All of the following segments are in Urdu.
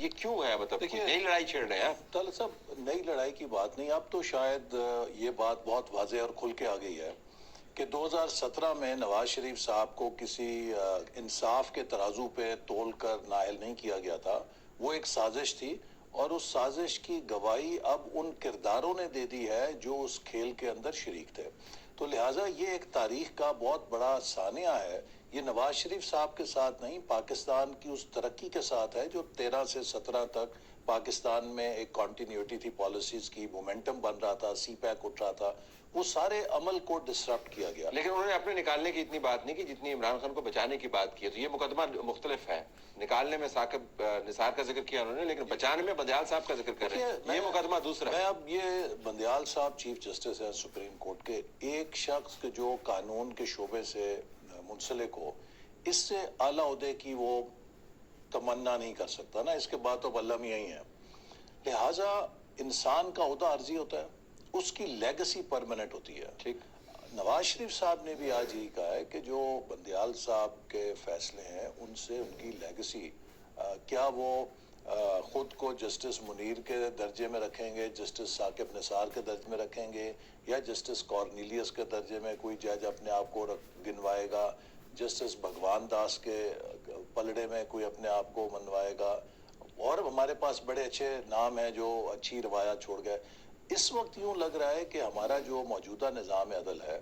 یہ کیوں ہے؟ مطلب دیکھیے نئی لڑائی چھیڑ رہے ہیں طالب صاحب، نئی لڑائی کی بات نہیں، اب تو شاید یہ بات بہت واضح اور کھل کے آ گئی ہے کہ 2017 میں نواز شریف صاحب کو کسی انصاف کے ترازو پہ تول کر نااہل نہیں کیا گیا تھا، وہ ایک سازش تھی، اور اس سازش کی گواہی اب ان کرداروں نے دے دی ہے جو اس کھیل کے اندر شریک تھے۔ تو لہٰذا یہ ایک تاریخ کا بہت بڑا ثانیہ ہے، یہ نواز شریف صاحب کے ساتھ نہیں، پاکستان کی اس ترقی کے ساتھ ہے جو 13 سے 17 تک پاکستان میں ایک کنٹینیوٹی تھی، پالیسیز کی مومنٹم بن رہا تھا، سی پیک اٹھ رہا تھا، وہ سارے عمل کو ڈسرپٹ کیا گیا۔ لیکن انہوں نے اپنے نکالنے کی اتنی بات نہیں کی جتنی عمران خان کو بچانے کی بات کی ہے، تو یہ مقدمہ مختلف ہے۔ نکالنے میں ثاقب نثار کا ذکر کیا انہوں نے، لیکن بچانے میں بندیال صاحب کا ذکر کر رہے ہیں، یہ مقدمہ دوسرا ہے۔ میں اب یہ بندیال صاحب چیف جسٹس ہے سپریم کورٹ کے، ایک شخص کے جو قانون کے شعبے سے منسلک ہو، اس سے اعلیٰ عہدے کی وہ تمنا نہیں کر سکتا نا، اس کے بعد تو اللہ میاں ہی ہے۔ لہٰذا انسان کا عہدہ عرضی ہوتا ہے، اس کی لیگسی پرماننٹ ہوتی ہے۔ ٹھیک، نواز شریف صاحب نے بھی آج یہی کہا ہے کہ جو بندیال صاحب کے فیصلے ہیں ان سے ان کی لیگسی، کیا وہ خود کو جسٹس منیر کے درجے میں رکھیں گے، جسٹس ثاقب نثار کے درجے میں رکھیں گے، یا جسٹس کارنیلیس کے درجے میں کوئی جج اپنے آپ کو گنوائے گا، جسٹس بھگوان داس کے پلڑے میں کوئی اپنے آپ کو منوائے گا، اور ہمارے پاس بڑے اچھے نام ہیں جو اچھی روایات چھوڑ گئے۔ اس وقت یوں لگ رہا ہے کہ ہمارا جو موجودہ نظام عدل ہے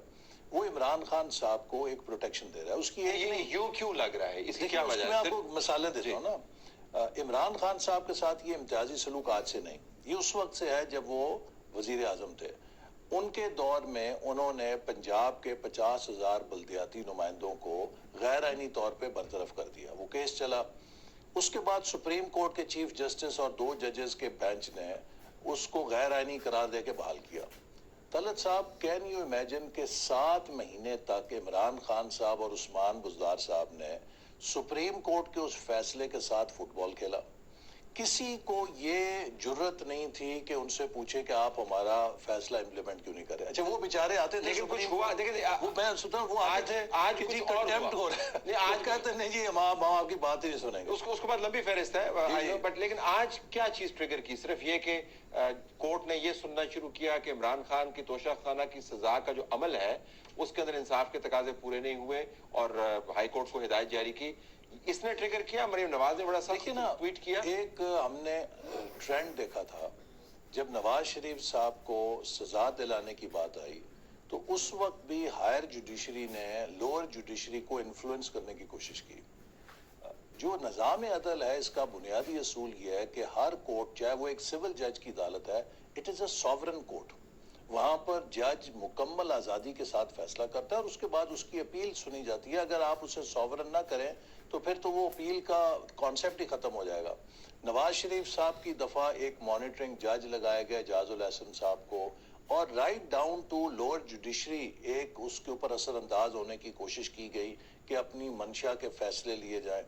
وہ عمران خان صاحب کو ایک پروٹیکشن دے رہا ہے۔ اس کی یوں کیوں لگ رہا ہے، اس کی کیا وجہ ہے؟ میں آپ کو مثالیں دیتا ہوں نا۔ عمران خان صاحب کے ساتھ یہ امتیازی سلوک آج سے نہیں، یہ اس وقت سے ہے جب وہ وزیر اعظم تھے۔ ان کے دور میں انہوں نے پنجاب کے 50,000 بلدیاتی نمائندوں کو غیر آئینی طور پہ برطرف کر دیا، وہ کیس چلا۔ اس کے بعد سپریم کورٹ کے چیف جسٹس اور 2 ججز کے بینچ نے اس کو غیر آئینی قرار دے کے بحال کیا۔ طلعت صاحب، کین یو امیجن کہ 7 مہینے تک عمران خان صاحب اور عثمان بزدار صاحب نے سپریم کورٹ کے اس فیصلے کے ساتھ فٹ بال کھیلا؟ کسی کو یہ جرت نہیں تھی کہ ان سے پوچھے کہ آپ ہمارا فیصلہ امپلیمنٹ کیوں نہیں کرے۔ اچھا وہ بیچارے آتے تھے، لیکن کچھ ہوا، دیکھیں وہ میں سنتا ہوں، وہ آتے تھے، آج کہ جی کچھ اور کنٹیمپٹ ہوا۔ ہو رہا ہے، نہیں، آج کہتے ہیں نہیں جی ہم آپ کی بات ہی نہیں سنیں گے۔ اس کے بعد لمبی فہرست ہے، بٹ لیکن آج کیا چیز ٹریگر کی؟ صرف یہ کہ کورٹ نے یہ سننا شروع کیا کہ عمران خان کی توشہ خانہ کی سزا کا جو عمل ہے اس کے اندر انصاف کے تقاضے پورے نہیں ہوئے، اور ہائی کورٹ کو ہدایت جاری کی، اس نے ٹریگر کیا؟ مریم نواز نے بڑا سخت ٹویٹ کیا۔ ایک ہم نے ٹرینڈ دیکھا تھا، جب نواز شریف صاحب کو سزا دلانے کی بات آئی تو اس وقت بھی ہائر جوڈیشری نے لوور جوڈیشری کو انفلوئنس کرنے کی کوشش کی۔ جو نظام عدل ہے اس کا بنیادی اصول یہ ہے کہ ہر کورٹ، چاہے وہ ایک سول جج کی عدالت ہے، it is a sovereign court, وہاں پر جج مکمل آزادی کے ساتھ فیصلہ کرتا ہے اور اس کے بعد اس کی اپیل سنی جاتی ہے۔ اگر آپ اسے سوورن نہ کریں تو پھر تو وہ اپیل کا کانسیپٹ ہی ختم ہو جائے گا۔ نواز شریف صاحب کی دفعہ ایک مانیٹرنگ جج لگائے گئے اعجاز الحسن صاحب کو، اور right down to lower judiciary ایک اس کے اوپر اثر انداز ہونے کی کوشش کی گئی کہ اپنی منشا کے فیصلے لیے جائیں۔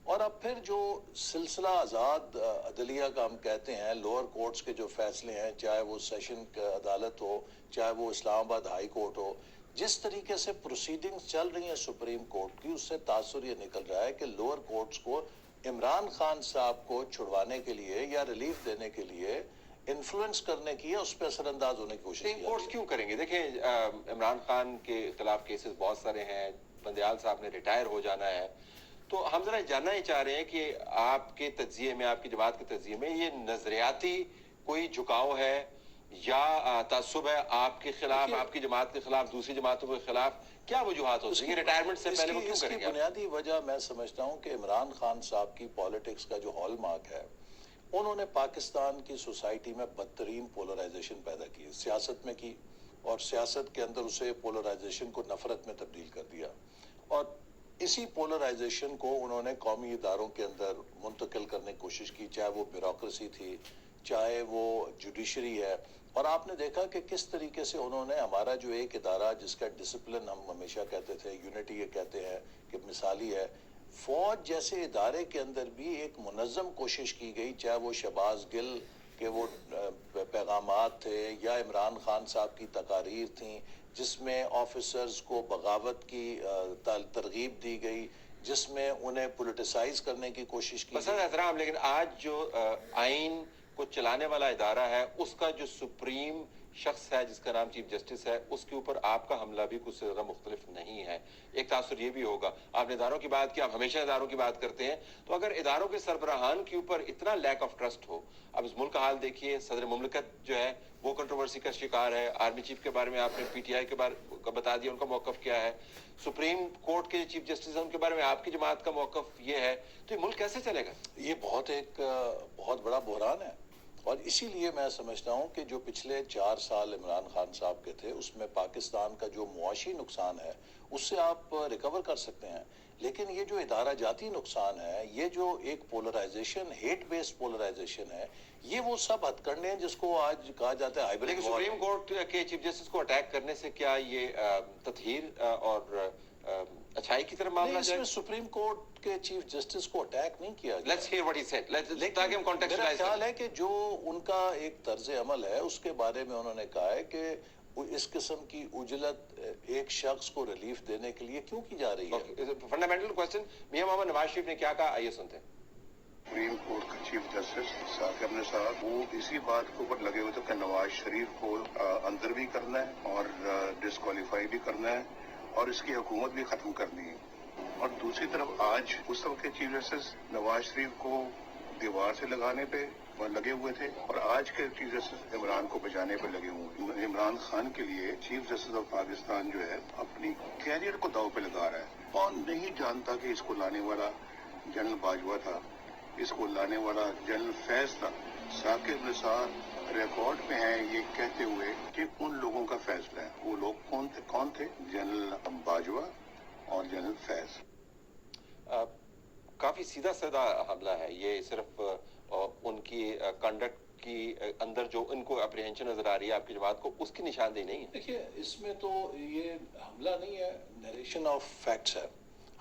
اور اب پھر جو سلسلہ آزاد عدلیہ کا ہم کہتے ہیں، لوور کورٹس کے جو فیصلے ہیں، چاہے وہ سیشن عدالت ہو، چاہے وہ اسلام آباد ہائی کورٹ ہو، جس طریقے سے پروسیڈنگز چل رہی ہیں سپریم کورٹ کی، اس سے تاثر یہ نکل رہا ہے کہ لوور کورٹس کو عمران خان صاحب کو چھڑوانے کے لیے یا ریلیف دینے کے لیے انفلوئنس کرنے کی یا اس پہ اثر انداز ہونے کی کوشش کی کورٹس کیوں کریں گے؟ دیکھیں، عمران خان کے خلاف کیسز بہت سارے ہیں، بندیال صاحب نے ریٹائر ہو جانا ہے، تو ہم ذرا جاننا ہی چاہ رہے ہیں کہ آپ کے تجزیے میں، آپ کی جماعت کے تجزیے میں یہ نظریاتی کوئی جھکاؤ ہے یا تعصب ہے آپ کے خلاف، آپ کی جماعت کے خلاف، دوسری جماعتوں کے خلاف؟ کیا وجوہات ہوتی ہیں ریٹائرمنٹ سے پہلے وہ کیوں کریں گے؟ اس کی بنیادی وجہ میں سمجھتا ہوں کہ عمران خان صاحب کی پالیٹکس کا جو ہال مارک ہے، انہوں نے پاکستان کی سوسائٹی میں بدترین پولرائزیشن پیدا کی، سیاست میں کی، اور سیاست کے اندر اسے پولرائزیشن کو نفرت میں تبدیل کر دیا، اور اسی پولرائزیشن کو انہوں نے قومی اداروں کے اندر منتقل کرنے کی کوشش کی، چاہے وہ بیوروکریسی تھی، چاہے وہ جوڈیشری ہے۔ اور آپ نے دیکھا کہ کس طریقے سے انہوں نے ہمارا جو ایک ادارہ جس کا ڈسپلن ہم ہمیشہ کہتے تھے، یونٹی یہ کہتے ہیں کہ مثالی ہے، فوج جیسے ادارے کے اندر بھی ایک منظم کوشش کی گئی، چاہے وہ شہباز گل کے وہ پیغامات تھے یا عمران خان صاحب کی تقاریر تھیں جس میں آفیسرز کو بغاوت کی ترغیب دی گئی، جس میں انہیں پولیٹیسائز کرنے کی کوشش کی بس احترام، لیکن آج جو آئین کو چلانے والا ادارہ ہے اس کا جو سپریم شخص ہے جس کا نام چیف جسٹس ہے، اس کے اوپر آپ کا حملہ بھی کچھ زیادہ مختلف نہیں ہے. ایک تاثر یہ بھی ہوگا، آپ نے اداروں کی بات کی، آپ ہمیشہ اداروں کی بات کرتے ہیں، تو اگر اداروں کے سربراہان کے اوپر اتنا لیک آف ٹرسٹ ہو، اب اس ملک کا حال دیکھیے، صدر مملکت جو ہے وہ کنٹروورسی کا شکار ہے، آرمی چیف کے بارے میں آپ نے پی ٹی آئی کے بارے کا بتا دیا ان کا موقف کیا ہے، سپریم کورٹ کے چیف جسٹس ہیں ان کے بارے میں آپ کی جماعت کا موقف یہ ہے، تو یہ ملک کیسے چلے گا؟ یہ بہت بڑا بحران ہے، اور اسی لیے میں سمجھتا ہوں کہ جو پچھلے 4 سال عمران خان صاحب کے تھے اس میں پاکستان کا جو معاشی نقصان ہے اس سے آپ ریکور کر سکتے ہیں، لیکن یہ جو ادارہ جاتی نقصان ہے، یہ جو ایک پولرائزیشن، ہیٹ بیسڈ پولرائزیشن ہے، یہ وہ سب ہتھ کنڈے ہیں جس کو آج کہا جاتا ہے ہائبرڈ لیکن وار. سپریم کورٹ کے چیف جسٹس کو اٹیک کرنے سے کیا یہ تطہیر اور اچھائی کی طرف معاملہ اس جائے؟ میں سپریم کورٹ کے چیف جسٹس کو اٹیک نہیں کیا گیا. Let's hair what he said, تاکہ ہم میرا کانٹیکسچلائز خیال ہے کہ جو ان کا ایک طرز عمل ہے اس کے بارے میں انہوں نے کہا ہے کہ اس قسم کی عجلت ایک شخص کو ریلیف دینے کے لیے کیوں کی جا رہی ہے. فنڈامنٹل کوشچن میاں محمد نواز شریف نے کیا کہا، آئیے سنتے ہیں. سپریم کورٹ کے چیف جسٹس ثاقب نثار وہ اسی بات کے اوپر لگے ہوئے تھے کہ نواز شریف کو اندر بھی کرنا ہے اور ڈسکوالیفائی بھی کرنا ہے اور اس کی حکومت بھی ختم کرنی ہے. اور دوسری طرف آج اس وقت کے چیف جسٹس نواز شریف کو دیوار سے لگانے پہ لگے ہوئے تھے اور آج کے چیف جسٹس عمران کو بچانے پہ لگے ہوئے ہیں. عمران خان کے لیے چیف جسٹس آف پاکستان جو ہے اپنی کیریئر کو داؤ پہ لگا رہا ہے. کون نہیں جانتا کہ اس کو لانے والا جنرل باجوہ تھا، اس کو لانے والا جنرل فیض تھا. ثاقب نثار ریکارڈ پہ ہیں یہ کہتے ہوئے کہ ان لوگوں کا فیصلہ ہے. وہ لوگ کون تھے؟ جنرل باجوہ اور جنرل فیض. کافی سیدھا سادہ حملہ ہے یہ، صرف ان کی کنڈکٹ کی اندر جو ان کو اپریہنشن نظر آ رہی ہے آپ کی جماعت کو، اس کی نشاندہی نہیں ہے. دیکھیے اس میں تو یہ حملہ نہیں ہے، نریشن آف فیکٹس ہے.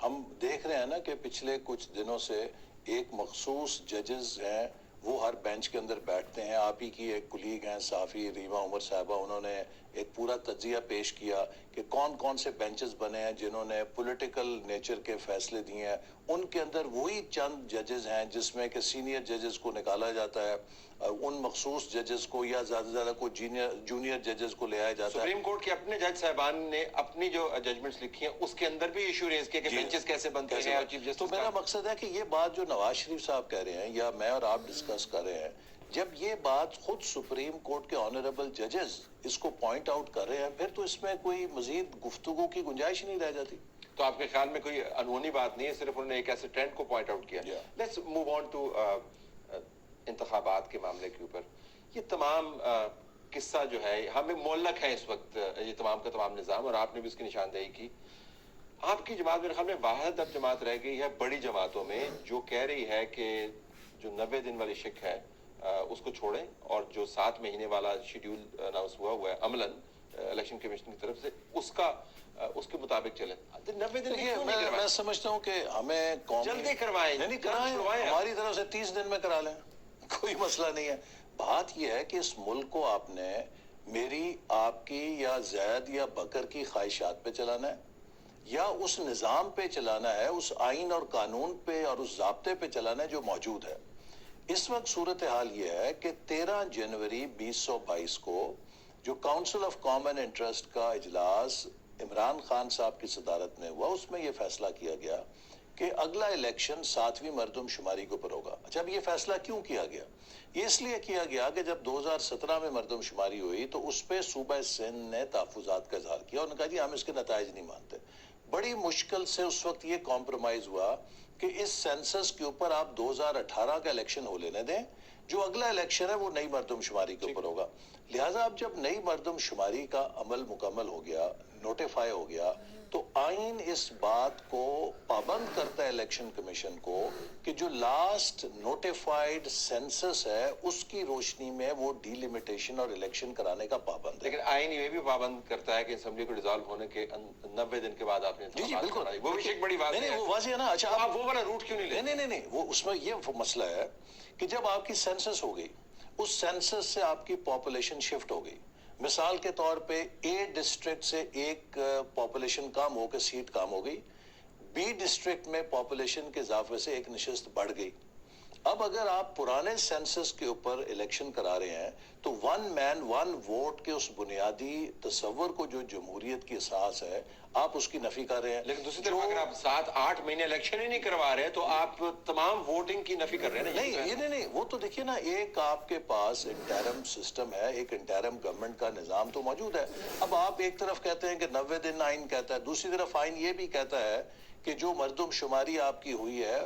ہم دیکھ رہے ہیں نا کہ پچھلے کچھ دنوں سے ایک مخصوص ججز ہیں وہ ہر بینچ کے اندر بیٹھتے ہیں. آپ ہی کی ایک کلیگ ہیں صحافی ریما عمر صاحبہ، انہوں نے ایک پورا تجزیہ پیش کیا کہ کون کون سے بینچز بنے ہیں جنہوں نے پولیٹیکل نیچر کے فیصلے دیے ہیں. ان کے اندر وہی چند ججز ہیں جس میں کہ سینئر ججز کو نکالا جاتا ہے، ان مخصوص ججز کو یا زیادہ سے زیادہ کوئی جونیئر ججز کو لے آیا جاتا ہے. سپریم کورٹ کے اپنے جج صاحبان نے اپنی جو ججمنٹس لکھی ہیں اس کے اندر بھی ایشو ریز کیا کہ بینچز کیسے بنتے ہیں اور چیف جسٹس. تو میرا مقصد ہے کہ یہ بات جو نواز شریف صاحب کہہ رہے ہیں یا میں اور آپ ڈسکس کر رہے ہیں، جب یہ بات خود سپریم کورٹ کے آنریبل ججز اس کو پوائنٹ آؤٹ کر رہے ہیں، پھر تو اس میں کوئی مزید گفتگو کی گنجائش نہیں رہ جاتی. تو آپ کے خیال میں کوئی انہونی بات نہیں ہے، صرف انہوں نے ایک ایسے ٹرینڈ کو پوائنٹ آؤٹ کیا. لیٹس موو آن ٹو انتخابات کے معاملے کے اوپر. یہ تمام قصہ جو ہے ہمیں معلق ہے اس وقت، یہ تمام کا تمام نظام، اور آپ نے بھی اس کی نشاندہی کی. آپ کی جماعت میرے خیال میں واحد اب جماعت رہ گئی ہے بڑی جماعتوں میں جو کہہ رہی ہے کہ جو 90 دن والی شک ہے اس کو چھوڑیں اور جو 7 مہینے والا شیڈیول اناؤنس ہوا ہے عملاً الیکشن کمیشن کی طرف سے اس کے مطابق چلیں. 90 دن کیوں نہیں میں کروائیں؟ سمجھتا ہوں کہ ہمیں جلدی کروائیں، نہیں کرائیں، ہماری طرف سے 30 دن میں کرا لیں، کوئی مسئلہ نہیں ہے. بات یہ ہے کہ اس ملک کو آپ نے میری، آپ کی یا زید یا بکر کی خواہشات پہ چلانا ہے یا اس نظام پہ چلانا ہے، اس آئین اور قانون پہ اور اس ضابطے پہ چلانا ہے جو موجود ہے. اس وقت صورتحال یہ ہے کہ 13 جنوری 2022 کو جو کاؤنسل آف کامن انٹرسٹ کا اجلاس عمران خان صاحب کی صدارت میں ہوا، اس میں یہ فیصلہ کیا گیا کہ اگلا الیکشن 7ویں مردم شماری کے اوپر ہوگا. اچھا، اب یہ فیصلہ کیوں کیا گیا؟ یہ اس لیے کیا گیا کہ جب 2017 میں مردم شماری ہوئی تو اس پہ صوبہ سندھ نے تحفظات کا اظہار کیا اور نے کہا جی ہم اس کے نتائج نہیں مانتے. بڑی مشکل سے اس وقت یہ کمپرومائز ہوا کہ اس سینسس کے اوپر آپ 2018 کا الیکشن ہو لینے دیں، جو اگلا الیکشن ہے وہ نئی مردم شماری کے اوپر ہوگا. لہٰذا اب جب نئی مردم شماری کا عمل مکمل ہو گیا، نوٹیفائی ہو گیا، تو آئین اس بات کو پابند کرتا ہے الیکشن کمیشن کو کہ جو لاسٹ نوٹیفائیڈ سینسس ہے اس کی روشنی میں وہ ڈی لیمیٹیشن اور الیکشن کرانے کا پابند ہے. لیکن آئین یہ بھی پابند کرتا ہے کہ اسمبلی کو ڈیزالو ہونے کے 90 دن کے بعد آپ نے جی بالکل، وہ بھی ایک بڑی بات ہے. نہیں وہ واضح ہے نا. اچھا آپ وہ والا روٹ کیوں نہیں لیں؟ نہیں وہ اس میں یہ مسئلہ ہے کہ جب آپ کی سینسس ہو گئی، اس سینسس سے آپ کی پاپولیشن شفٹ ہو گئی. مثال کے طور پہ A ڈسٹرکٹ سے ایک پاپولیشن کام ہو کے سیٹ کام ہو گئی، بی ڈسٹرکٹ میں پاپولیشن کے اضافے سے ایک نشست بڑھ گئی. اب اگر آپ پرانے سینسس کے اوپر الیکشن کرا رہے ہیں تو ون مین ون ووٹ کے اس بنیادی تصور کو جو جمہوریت کی اساس ہے آپ اس کی نفی کر رہے ہیں. لیکن دوسری طرف اگر آپ 7-8 مہینے الیکشن ہی نہیں کروا رہے تو آپ تمام ووٹنگ کی نفی کر رہے ہیں نا. نہیں یہ نہیں وہ تو دیکھیے نا ایک آپ کے پاس انٹرم سسٹم ہے, ایک انٹرم گورنمنٹ کا نظام تو موجود ہے. اب آپ ایک طرف کہتے ہیں کہ 90 دن آئین کہتا ہے, دوسری طرف آئین یہ بھی کہتا ہے کہ جو مردم شماری آپ کی ہوئی ہے